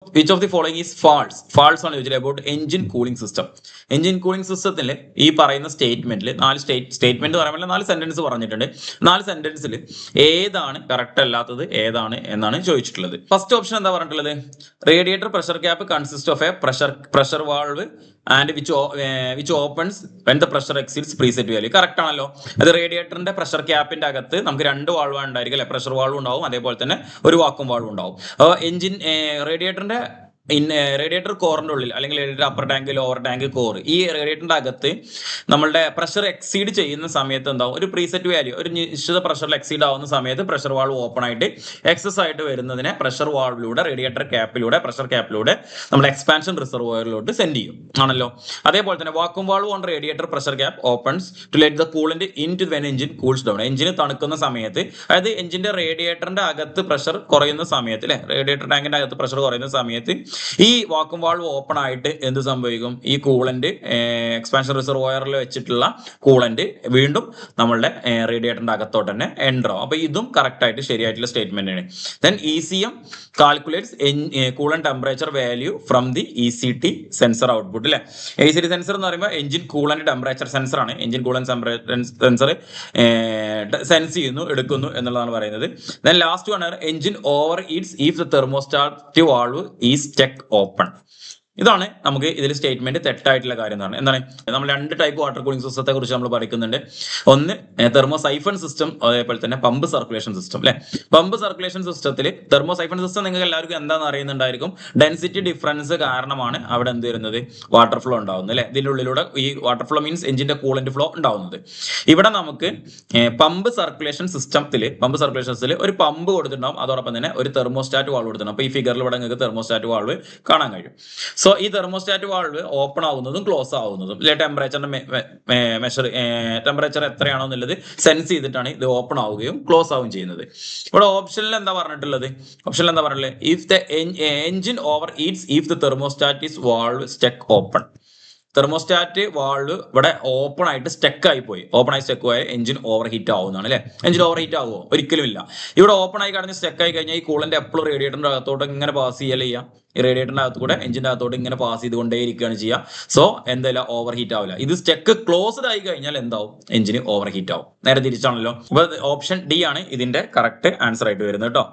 Which of the following is false? False ആണ് ചോദിച്ചത് about engine cooling system. Engine cooling സിസ്റ്റത്തിൽ ഈ പറയുന്ന സ്റ്റേറ്റ്മെന്റിൽ 4 സ്റ്റേറ്റ്മെന്റ് പറയുമ്പോൾ 4 സെന്റൻസ് പറഞ്ഞിട്ടുണ്ട്. 4 സെന്റൻസിൽ ഏതാണ് കറക്റ്റ് അല്ലാത്തത് ഏതാണ് എന്നാണ് ചോദിച്ചിട്ടുള്ളത്. ഫസ്റ്റ് ഓപ്ഷൻ എന്താ പറഞ്ഞിട്ടുള്ളത്? Radiator pressure cap consist of A pressure valve and which opens when the pressure exceeds preset value. Correct ആണല്ലോ. അത് റേഡിയേറ്ററിന്റെ പ്രഷർ ക്യാപ്പിന്റെ അകത്ത് നമുക്ക് 2 വാൾവ് ഉണ്ടായിരിക്കും അല്ലെ? പ്രഷർ വാൾവ് ഉണ്ടാവും, അതേപോലെ തന്നെ ഒരു വാക്വം വാൾവ് ഉണ്ടാവും. എഞ്ചിൻ റേഡിയേറ്ററിന്റെ റേഡിയേറ്റർ കോറിന്റെ ഉള്ളിൽ അല്ലെങ്കിൽ upper tank lower tank core, ഈ റേഡിയേറ്ററിന്റെ അകത്ത് നമ്മളുടെ പ്രഷർ എക്സീഡ് ചെയ്യുന്ന സമയത്ത് എന്താവും? ഒരു പ്രീസെറ്റ് വാല്യൂ, ഒരു നിശ്ചിത പ്രഷറിൽ എക്സീഡ് ആവുന്ന സമയത്ത് പ്രഷർ വാൾവ് ഓപ്പൺ ആയിട്ട് എക്സസ് ആയിട്ട് വരുന്നതിനെ പ്രഷർ വാൾവിലൂടെ റേഡിയേറ്റർ ക്യാപ്പിലൂടെ പ്രഷർ ക്യാപ്പിലൂടെ നമ്മുടെ എക്സ്പാൻഷൻ റിസർവോയറിലോട്ട് സെൻഡ് ചെയ്യും ആണല്ലോ. അതേപോലെ തന്നെ vacuum valve on radiator pressure cap opens to let the coolant in to when engine cools down. എഞ്ചിന് തണുക്കുന്ന സമയത്ത്, അതായത് എഞ്ചിന്റെ റേഡിയേറ്ററിന്റെ അകത്ത് പ്രഷർ കുറയുന്ന സമയത്ത് അല്ലെ, റേഡിയേറ്റർ ടാങ്കിന്റെ അകത്ത് പ്രഷർ കുറയുന്ന സമയത്ത് ഈ വാക്വം വാൾവ് ഓപ്പൺ ആയിട്ട് എന്ത് സംഭവിക്കും? ഈ കൂളന്റ് എക്സ്പാൻഷൻ റിസർവോയറിൽ വെച്ചിട്ടുള്ള കൂളന്റ് വീണ്ടും നമ്മളുടെ റേഡിയേറ്ററിന്റെ അകത്തോട്ട് തന്നെ എൻ്റർ ആവും. അപ്പൊ ഇതും കറക്റ്റ് ആയിട്ട് ശരിയായിട്ടുള്ള സ്റ്റേറ്റ്മെന്റ് ആണ്. Then ECM calculates coolant temperature value from the ECT sensor output അല്ലെ. ECT സെൻസർ എന്ന് പറയുമ്പോൾ എഞ്ചിൻ കൂളന്റ് ടെമ്പറേച്ചർ സെൻസർ ആണ്. എഞ്ചിൻ കൂളന്റ് സെൻസർ സെൻസ് ചെയ്യുന്നു, എടുക്കുന്നു എന്നുള്ളതാണ് പറയുന്നത്. ദെൻ ലാസ്റ്റ് വൺ ആണ് engine over Eats if the thermostat valve is stuck open. ഇതാണ് നമുക്ക് ഇതിൽ സ്റ്റേറ്റ്മെന്റ് തെറ്റായിട്ടുള്ള കാര്യം എന്ന് എന്താണ്? നമ്മൾ 2 ടൈപ്പ് വാട്ടർ കൂളിംഗ് സിസ്റ്റത്തെ കുറിച്ച് നമ്മൾ പഠിക്കുന്നുണ്ട്. ഒന്ന് തെർമോസൈഫൺ സിസ്റ്റം, അതേപോലെ തന്നെ പമ്പ് സർക്കുലേഷൻ സിസ്റ്റം അല്ലെ. പമ്പ് സർക്കുലേഷൻ സിസ്റ്റത്തിൽ തെർമോസൈഫൺ സിസ്റ്റം നിങ്ങൾക്ക് എല്ലാവർക്കും എന്താണെന്ന് അറിയുന്നുണ്ടായിരിക്കും. ഡെൻസിറ്റി ഡിഫറൻസ് കാരണമാണ് അവിടെ എന്ത് വരുന്നത്? വാട്ടർ ഫ്ലോ ഉണ്ടാവുന്നത് അല്ലെ. ഇതിൻ്റെ ഉള്ളിലൂടെ ഈ വാട്ടർ ഫ്ലോ മീൻസ് എഞ്ചിന്റെ കൂളന്റ് ഫ്ലോ ഉണ്ടാവുന്നത്. ഇവിടെ നമുക്ക് പമ്പ് സർക്കുലേഷൻ സിസ്റ്റത്തിൽ ഒരു പമ്പ് കൊടുത്തിട്ടുണ്ടാവും, അതോടൊപ്പം തന്നെ ഒരു തെർമോസ്റ്റാറ്റ് വാൾവ് കൊടുത്തിട്ടുണ്ടാവും. അപ്പൊ ഈ ഫിഗറിൽ ഇവിടെ നിങ്ങൾക്ക് തെർമോസ്റ്റാറ്റ് വാൾവ് കാണാൻ കഴിയും. സോ ഈ തെർമോസ്റ്റാറ്റ് വാൾവ് ഓപ്പൺ ആവുന്നതും ക്ലോസ് ആവുന്നതും ടെമ്പറേച്ചർ എത്രയാണോ എന്നുള്ളത് സെൻസ് ചെയ്തിട്ടാണ് ഇത് ഓപ്പൺ ആവുകയും ക്ലോസ് ആവുകയും ചെയ്യുന്നത്. ഇവിടെ ഓപ്ഷനിൽ എന്താ പറഞ്ഞിട്ടുള്ളത്? If the engine over Eats if the thermostat is valve stuck open. Thermostat valve ഇവിടെ ഓപ്പൺ ആയിട്ട് സ്റ്റക്ക് ആയി പോയ എഞ്ചിൻ ഓവർ ഹീറ്റ് ആവുന്നതാണ് അല്ലെ. എഞ്ചിൻ ഓവർ ഹീറ്റ് ആവുമോ? ഒരിക്കലും ഇല്ല. ഇവിടെ ഓപ്പൺ ആയി കഴിഞ്ഞ് സ്റ്റക്ക് ആയി കഴിഞ്ഞാൽ ഈ കൂളന്റ് എപ്പോഴും റേഡിയേറ്ററിന്റെ അകത്തോട്ട് ഇങ്ങനെ പാസ് ചെയ്യാം. ഈ റേഡിയേറ്ററിന്റെ അകത്ത് കൂടെ എഞ്ചിന്റെ അകത്തോട്ട് ഇങ്ങനെ പാസ് ചെയ്തുകൊണ്ടേ ഇരിക്കുകയാണ് ചെയ്യുക. സോ എന്തായാലും ഓവർ ഹീറ്റ് ആവില്ല. ഇത് സ്റ്റക്ക് ക്ലോസ്ഡ് ആയി കഴിഞ്ഞാൽ എന്താവും? എഞ്ചിന് ഓവർ ഹീറ്റ് ആവും. നേരെ തിരിച്ചാണല്ലോ. അപ്പൊ ഓപ്ഷൻ D ആണ് ഇതിന്റെ കറക്റ്റ് ആൻസർ ആയിട്ട് വരുന്നത് കേട്ടോ.